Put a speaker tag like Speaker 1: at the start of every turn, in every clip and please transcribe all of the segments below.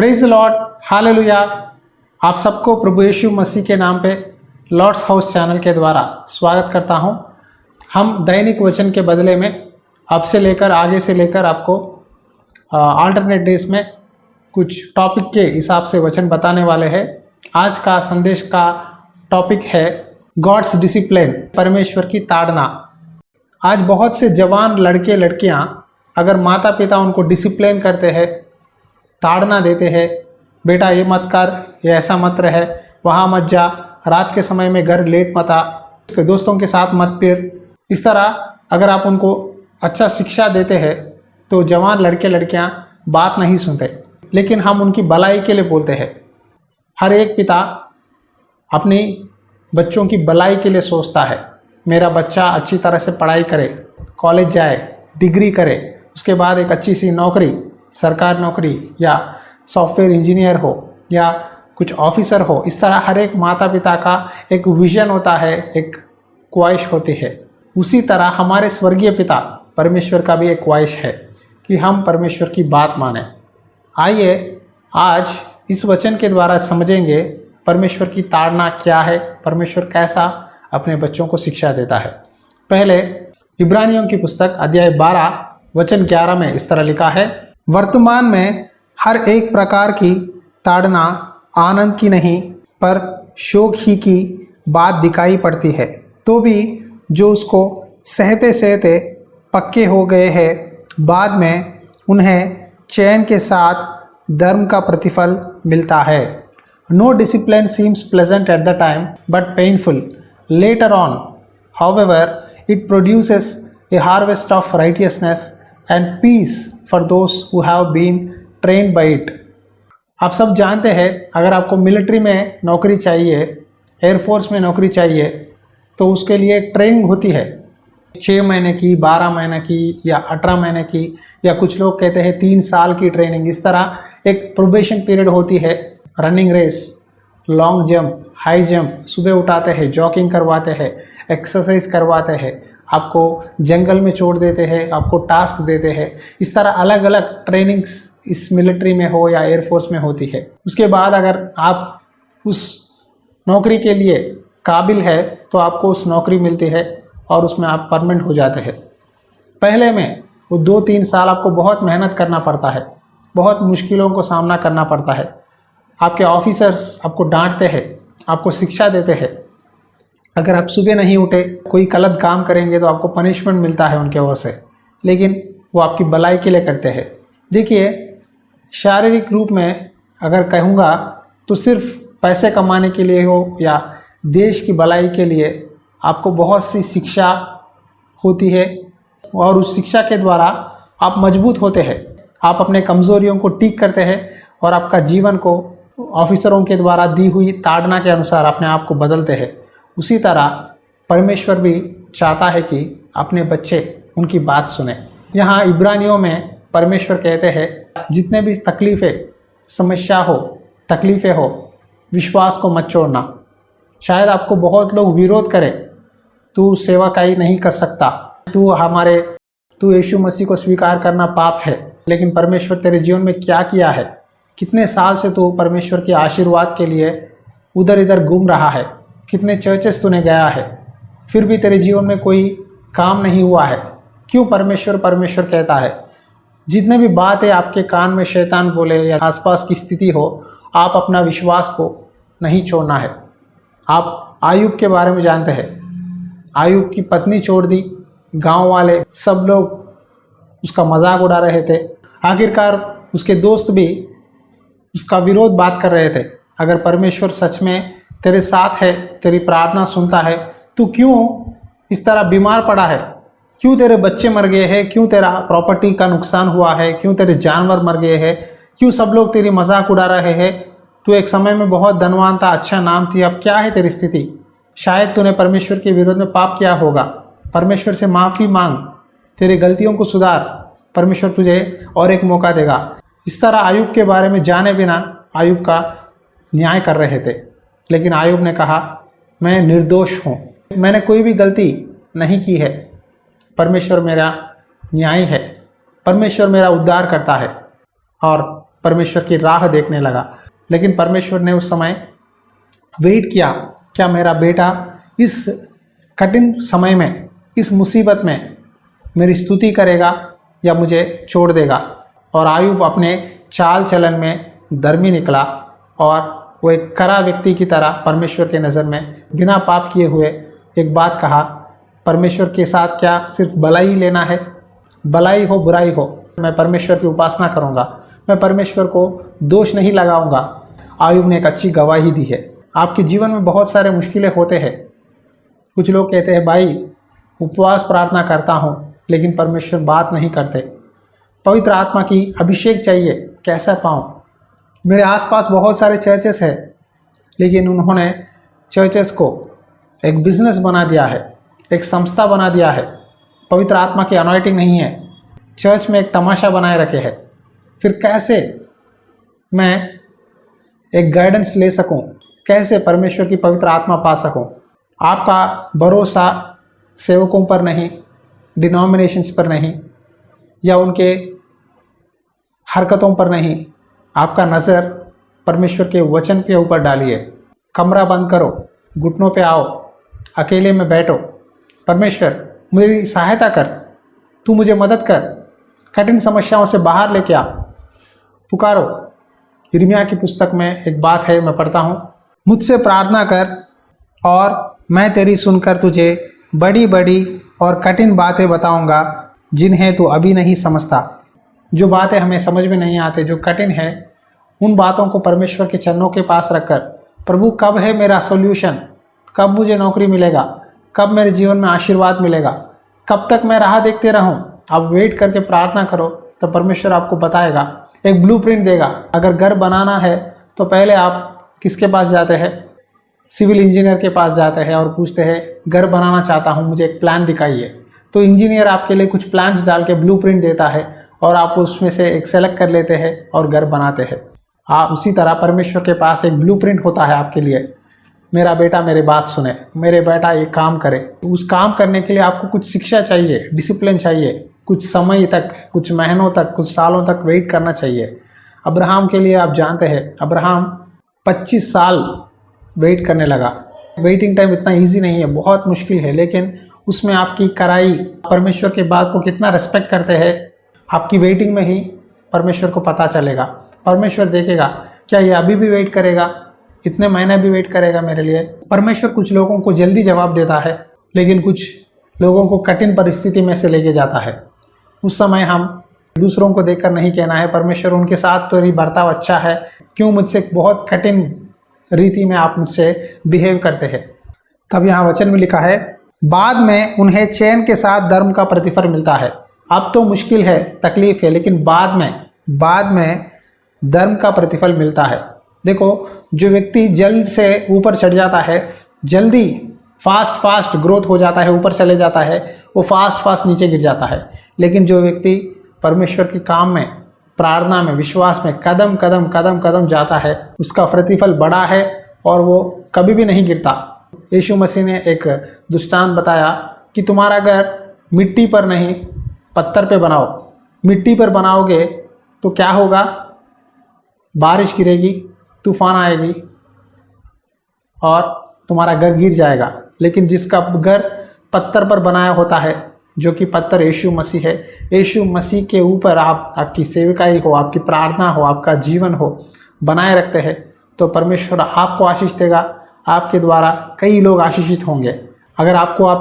Speaker 1: Praise the Lord, hallelujah. आप सबको प्रभु यीशु मसीह के नाम पे लॉर्ड्स हाउस चैनल के द्वारा स्वागत करता हूं। हम दैनिक वचन के बदले में अब से लेकर आगे से लेकर आपको अल्टरनेट डेज में कुछ टॉपिक के हिसाब से वचन बताने वाले हैं। आज का संदेश का टॉपिक है गॉड्स डिसिप्लिन, परमेश्वर की ताड़ना। आज बहुत से जवान लड़के लड़कियां अगर माता पिता उनको डिसिप्लिन करते हैं, ताड़ना देते हैं, बेटा ये मत कर, ये ऐसा मत रहे, वहाँ मत जा, रात के समय में घर लेट मत आ, दोस्तों के साथ मत फिर, इस तरह अगर आप उनको अच्छा शिक्षा देते हैं तो जवान लड़के लड़कियां बात नहीं सुनते। लेकिन हम उनकी भलाई के लिए बोलते हैं। हर एक पिता अपनी बच्चों की भलाई के लिए सोचता है, मेरा बच्चा अच्छी तरह से पढ़ाई करे, कॉलेज जाए, डिग्री करे, उसके बाद एक अच्छी सी नौकरी, सरकारी नौकरी या सॉफ्टवेयर इंजीनियर हो या कुछ ऑफिसर हो। इस तरह हर एक माता पिता का एक विजन होता है, एक ख्वाहिश होती है। उसी तरह हमारे स्वर्गीय पिता परमेश्वर का भी एक ख्वाहिश है कि हम परमेश्वर की बात माने। आइए आज इस वचन के द्वारा समझेंगे परमेश्वर की ताड़ना क्या है, परमेश्वर कैसा अपने बच्चों को शिक्षा देता है। पहले इब्रानियों की पुस्तक अध्याय 12 वचन 11 में इस तरह लिखा है, वर्तमान में हर एक प्रकार की ताड़ना आनंद की नहीं पर शोक ही की बात दिखाई पड़ती है, तो भी जो उसको सहते सहते पक्के हो गए हैं, बाद में उन्हें चैन के साथ धर्म का प्रतिफल मिलता है। No discipline seems pleasant at the time but painful later on, however it produces a harvest of righteousness and peace for those who have been trained by it. आप सब जानते हैं, अगर आपको मिलिट्री में नौकरी चाहिए, एयरफोर्स में नौकरी चाहिए, तो उसके लिए ट्रेनिंग होती है 6 महीने की, 12 महीने की या 18 महीने की, या कुछ लोग कहते हैं 3 साल की ट्रेनिंग। इस तरह एक प्रोबेशन पीरियड होती है। Running race, long jump, high jump, सुबह उठाते हैं, जॉगिंग करवाते हैं, एक्सरसाइज करवाते हैं, आपको जंगल में छोड़ देते हैं, आपको टास्क देते हैं। इस तरह अलग अलग ट्रेनिंग्स इस मिलिट्री में हो या एयरफोर्स में होती है। उसके बाद अगर आप उस नौकरी के लिए काबिल है तो आपको उस नौकरी मिलती है और उसमें आप परमानेंट हो जाते हैं। पहले में वो 2-3 साल आपको बहुत मेहनत करना पड़ता है, बहुत मुश्किलों को सामना करना पड़ता है। आपके ऑफिसर्स आपको डांटते हैं, आपको शिक्षा देते हैं। अगर आप सुबह नहीं उठे, कोई गलत काम करेंगे तो आपको पनिशमेंट मिलता है उनके ओर से, लेकिन वो आपकी भलाई के लिए करते हैं। देखिए, शारीरिक रूप में अगर कहूँगा तो सिर्फ पैसे कमाने के लिए हो या देश की भलाई के लिए आपको बहुत सी शिक्षा होती है और उस शिक्षा के द्वारा आप मजबूत होते हैं, आप अपने कमज़ोरियों को ठीक करते हैं और आपका जीवन को ऑफिसरों के द्वारा दी हुई ताड़ना के अनुसार अपने आप को बदलते हैं। उसी तरह परमेश्वर भी चाहता है कि अपने बच्चे उनकी बात सुने। यहाँ इब्रानियों में परमेश्वर कहते हैं, जितने भी तकलीफ़ें, समस्या हो, तकलीफ़ें हो, विश्वास को मत छोड़ना। शायद आपको बहुत लोग विरोध करें, तू सेवकाई नहीं कर सकता, तू यीशु मसीह को स्वीकार करना पाप है। लेकिन परमेश्वर तेरे जीवन में क्या किया है? कितने साल से तू परमेश्वर के आशीर्वाद के लिए उधर इधर घूम रहा है? कितने चर्चेस तूने गया है, फिर भी तेरे जीवन में कोई काम नहीं हुआ है? क्यों? परमेश्वर कहता है, जितने भी बातें आपके कान में शैतान बोले या आसपास की स्थिति हो, आप अपना विश्वास को नहीं छोड़ना है। आप आयुब के बारे में जानते हैं, आयुब की पत्नी छोड़ दी, गांव वाले सब लोग उसका मजाक उड़ा रहे थे। आखिरकार उसके दोस्त भी उसका विरोध बात कर रहे थे। अगर परमेश्वर सच में तेरे साथ है, तेरी प्रार्थना सुनता है, तो क्यों इस तरह बीमार पड़ा है? क्यों तेरे बच्चे मर गए हैं? क्यों तेरा प्रॉपर्टी का नुकसान हुआ है? क्यों तेरे जानवर मर गए हैं? क्यों सब लोग तेरी मजाक उड़ा रहे हैं? तू एक समय में बहुत धनवान था, अच्छा नाम थी, अब क्या है तेरी स्थिति? शायद तूने परमेश्वर के विरोध में पाप किया होगा। परमेश्वर से माफ़ी मांग, तेरी गलतियों को सुधार, परमेश्वर तुझे और एक मौका देगा। इस तरह आयुब के बारे में जाने बिना आयुब का न्याय कर रहे थे। लेकिन आयुब ने कहा, मैं निर्दोष हूँ, मैंने कोई भी गलती नहीं की है, परमेश्वर मेरा न्यायी है, परमेश्वर मेरा उद्धार करता है। और परमेश्वर की राह देखने लगा। लेकिन परमेश्वर ने उस समय वेट किया, क्या मेरा बेटा इस कठिन समय में, इस मुसीबत में मेरी स्तुति करेगा या मुझे छोड़ देगा। और आयुब अपने चाल चलन में धर्मी निकला और वो एक कड़ा व्यक्ति की तरह परमेश्वर के नज़र में बिना पाप किए हुए एक बात कहा, परमेश्वर के साथ क्या सिर्फ भलाई लेना है? भलाई हो बुराई हो, मैं परमेश्वर की उपासना करूँगा, मैं परमेश्वर को दोष नहीं लगाऊंगा। आयुब ने एक अच्छी गवाही दी है। आपके जीवन में बहुत सारे मुश्किलें होते हैं। कुछ लोग कहते हैं भाई उपवास प्रार्थना करता हूँ लेकिन परमेश्वर बात नहीं करते, पवित्र आत्मा की अभिषेक चाहिए, कैसा पाऊँ? मेरे आसपास बहुत सारे चर्चेस हैं लेकिन उन्होंने चर्चेस को एक बिजनेस बना दिया है, एक संस्था बना दिया है। पवित्र आत्मा की अनॉइंटिंग नहीं है, चर्च में एक तमाशा बनाए रखे है। फिर कैसे मैं एक गाइडेंस ले सकूं? कैसे परमेश्वर की पवित्र आत्मा पा सकूं? आपका भरोसा सेवकों पर नहीं, डिनोमिनेशंस पर नहीं, या उनके हरकतों पर नहीं, आपका नज़र परमेश्वर के वचन के ऊपर डालिए। कमरा बंद करो, घुटनों पे आओ, अकेले में बैठो, परमेश्वर मेरी सहायता कर, तू मुझे मदद कर, कठिन समस्याओं से बाहर लेके आ, पुकारो। यिर्मयाह की पुस्तक में एक बात है, मैं पढ़ता हूँ, मुझसे प्रार्थना कर और मैं तेरी सुनकर तुझे बड़ी बड़ी और कठिन बातें बताऊंगा जिन्हें तू अभी नहीं समझता। जो बातें हमें समझ में नहीं आते, जो कठिन है, उन बातों को परमेश्वर के चरणों के पास रखकर, प्रभु कब है मेरा सॉल्यूशन, कब मुझे नौकरी मिलेगा, कब मेरे जीवन में आशीर्वाद मिलेगा, कब तक मैं राह देखते रहूं? आप वेट करके प्रार्थना करो तो परमेश्वर आपको बताएगा, एक ब्लूप्रिंट देगा। अगर घर बनाना है तो पहले आप किसके पास जाते हैं? सिविल इंजीनियर के पास जाते हैं और पूछते हैं घर बनाना चाहता हूं, मुझे एक प्लान दिखाइए। तो इंजीनियर आपके लिए कुछ प्लान्स डाल के ब्लूप्रिंट देता है और आप उसमें से एक सेलेक्ट कर लेते हैं और घर बनाते हैं। उसी तरह परमेश्वर के पास एक ब्लूप्रिंट होता है आपके लिए, मेरा बेटा मेरी बात सुने, मेरे बेटा ये काम करे। उस काम करने के लिए आपको कुछ शिक्षा चाहिए, डिसिप्लिन चाहिए, कुछ समय तक, कुछ महीनों तक, कुछ सालों तक वेट करना चाहिए। अब्राहम के लिए आप जानते हैं, अब्राहम 25 साल वेट करने लगा। वेटिंग टाइम इतना इजी नहीं है, बहुत मुश्किल है, लेकिन उसमें आपकी कड़ाई, परमेश्वर के बात को कितना रिस्पेक्ट करते हैं, आपकी वेटिंग में ही परमेश्वर को पता चलेगा। परमेश्वर देखेगा क्या ये अभी भी वेट करेगा, इतने महीने भी वेट करेगा मेरे लिए। परमेश्वर कुछ लोगों को जल्दी जवाब देता है लेकिन कुछ लोगों को कठिन परिस्थिति में से लेके जाता है। उस समय हम दूसरों को देखकर नहीं कहना है परमेश्वर उनके साथ तो ये बर्ताव अच्छा है, क्यों मुझसे बहुत कठिन रीति में आप मुझसे बिहेव करते हैं। तब यहाँ वचन में लिखा है, बाद में उन्हें चैन के साथ धर्म का प्रतिफल मिलता है। अब तो मुश्किल है, तकलीफ है, लेकिन बाद में धर्म का प्रतिफल मिलता है। देखो, जो व्यक्ति जल्द से ऊपर चढ़ जाता है, जल्दी फास्ट ग्रोथ हो जाता है, ऊपर चले जाता है, वो फास्ट नीचे गिर जाता है। लेकिन जो व्यक्ति परमेश्वर के काम में, प्रार्थना में, विश्वास में कदम जाता है, उसका प्रतिफल बड़ा है और वो कभी भी नहीं गिरता। यीशु मसीह ने एक दृष्टांत बताया कि तुम्हारा घर मिट्टी पर नहीं पत्थर पे बनाओ। मिट्टी पर बनाओगे तो क्या होगा? बारिश गिरेगी, तूफान आएगी और तुम्हारा घर गिर जाएगा। लेकिन जिसका घर पत्थर पर बनाया होता है, जो कि पत्थर यीशु मसीह है, यीशु मसीह के ऊपर आपकी सेवकाई हो, आपकी प्रार्थना हो, आपका जीवन हो, बनाए रखते हैं, तो परमेश्वर आपको आशीष देगा। आपके द्वारा कई लोग आशीषित होंगे। अगर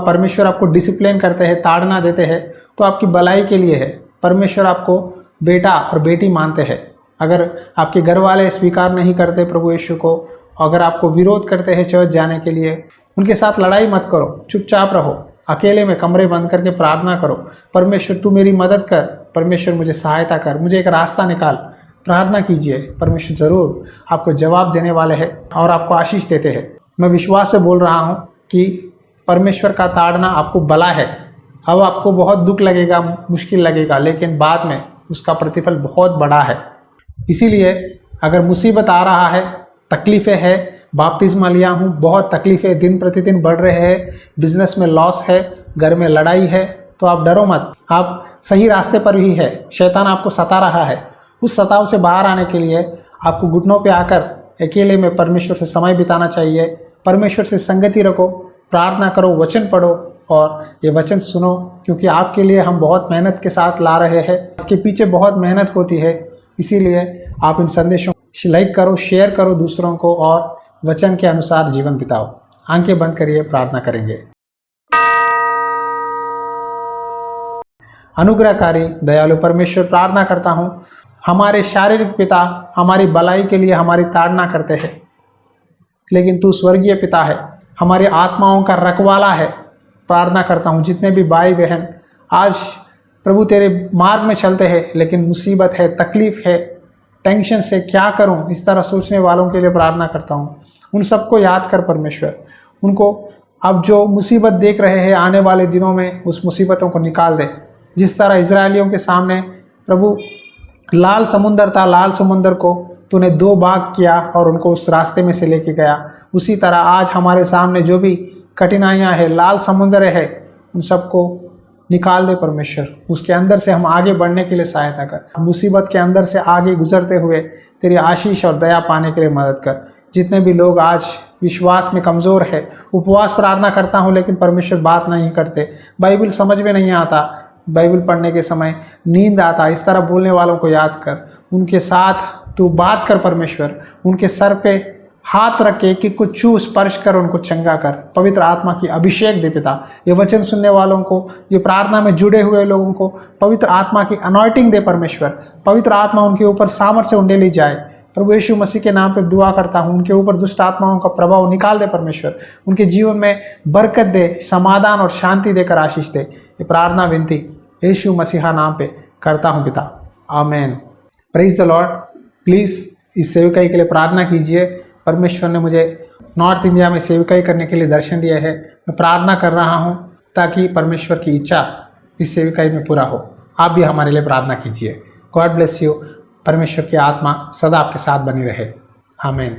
Speaker 1: परमेश्वर आपको डिसिप्लिन करते हैं, ताड़ना देते हैं, तो आपकी भलाई के लिए है। परमेश्वर आपको बेटा और बेटी मानते हैं। अगर आपके घर वाले स्वीकार नहीं करते प्रभु यीशु को, अगर आपको विरोध करते हैं चर्च जाने के लिए, उनके साथ लड़ाई मत करो, चुपचाप रहो, अकेले में कमरे बंद करके प्रार्थना करो, परमेश्वर तू मेरी मदद कर, परमेश्वर मुझे सहायता कर, मुझे एक रास्ता निकाल। प्रार्थना कीजिए, परमेश्वर ज़रूर आपको जवाब देने वाले हैं और आपको आशीष देते हैं। मैं विश्वास से बोल रहा हूँ कि परमेश्वर का ताड़ना आपको भला है। अब आपको बहुत दुख लगेगा, मुश्किल लगेगा, लेकिन बाद में उसका प्रतिफल बहुत बड़ा है। इसीलिए अगर मुसीबत आ रहा है, तकलीफ़ें हैं, बपतिस्मा लिया हूँ, बहुत तकलीफ़ें दिन प्रतिदिन बढ़ रहे हैं, बिजनेस में लॉस है, घर में लड़ाई है, तो आप डरो मत, आप सही रास्ते पर ही है। शैतान आपको सता रहा है, उस सताव से बाहर आने के लिए आपको घुटनों पे आकर अकेले में परमेश्वर से समय बिताना चाहिए। परमेश्वर से संगति रखो, प्रार्थना करो, वचन पढ़ो और ये वचन सुनो, क्योंकि आपके लिए हम बहुत मेहनत के साथ ला रहे हैं। इसके पीछे बहुत मेहनत होती है, इसीलिए आप इन संदेशों को लाइक करो, शेयर करो दूसरों को और वचन के अनुसार जीवन बिताओ। आंखें बंद करिए, प्रार्थना करेंगे। अनुग्रहकारी दयालु परमेश्वर, प्रार्थना करता हूँ हमारे शारीरिक पिता हमारी भलाई के लिए हमारी ताड़ना करते हैं, लेकिन तू स्वर्गीय पिता है, हमारी आत्माओं का रखवाला है। प्रार्थना करता हूँ जितने भी भाई बहन आज प्रभु तेरे मार्ग में चलते हैं, लेकिन मुसीबत है, तकलीफ है, टेंशन से क्या करूँ, इस तरह सोचने वालों के लिए प्रार्थना करता हूँ। उन सबको याद कर परमेश्वर, उनको अब जो मुसीबत देख रहे हैं आने वाले दिनों में उस मुसीबतों को निकाल दे। जिस तरह इजरायलियों के सामने प्रभु लाल समुंदर था, लाल समुंदर को तूने दो भाग किया और उनको उस रास्ते में से लेके गया, उसी तरह आज हमारे सामने जो भी कठिनाइयां हैं, लाल समुंदर है, उन सबको निकाल दे परमेश्वर। उसके अंदर से हम आगे बढ़ने के लिए सहायता कर। मुसीबत के अंदर से आगे गुजरते हुए तेरी आशीष और दया पाने के लिए मदद कर। जितने भी लोग आज विश्वास में कमज़ोर है, उपवास प्रार्थना करता हूँ लेकिन परमेश्वर बात नहीं करते, बाइबल समझ में नहीं आता, बाइबल पढ़ने के समय नींद आता, इस तरह बोलने वालों को याद कर, उनके साथ तू बात कर परमेश्वर। उनके सर पे हाथ रख के कि कुछ छू स्पर्श कर, उनको चंगा कर। पवित्र आत्मा की अभिषेक दे पिता। ये वचन सुनने वालों को, ये प्रार्थना में जुड़े हुए लोगों को पवित्र आत्मा की अनॉइंटिंग दे परमेश्वर। पवित्र आत्मा उनके ऊपर सामर्थ्य से उंडेली जाए। प्रभु यीशु मसीह के नाम पे दुआ करता हूँ, उनके ऊपर दुष्ट आत्माओं का प्रभाव निकाल दे परमेश्वर। उनके जीवन में बरकत दे, समाधान और शांति देकर आशीष दे। ये प्रार्थना विनती यीशु मसीहा नाम पे करता हूँ पिता, amen. Praise the lord. Please इस सेविकाई के लिए प्रार्थना कीजिए। परमेश्वर ने मुझे नॉर्थ इंडिया में सेविकाई करने के लिए दर्शन दिया है। मैं प्रार्थना कर रहा हूँ ताकि परमेश्वर की इच्छा इस सेविकाई में पूरा हो। आप भी हमारे लिए प्रार्थना कीजिए। God bless you. परमेश्वर की आत्मा सदा आपके साथ बनी रहे। आमीन।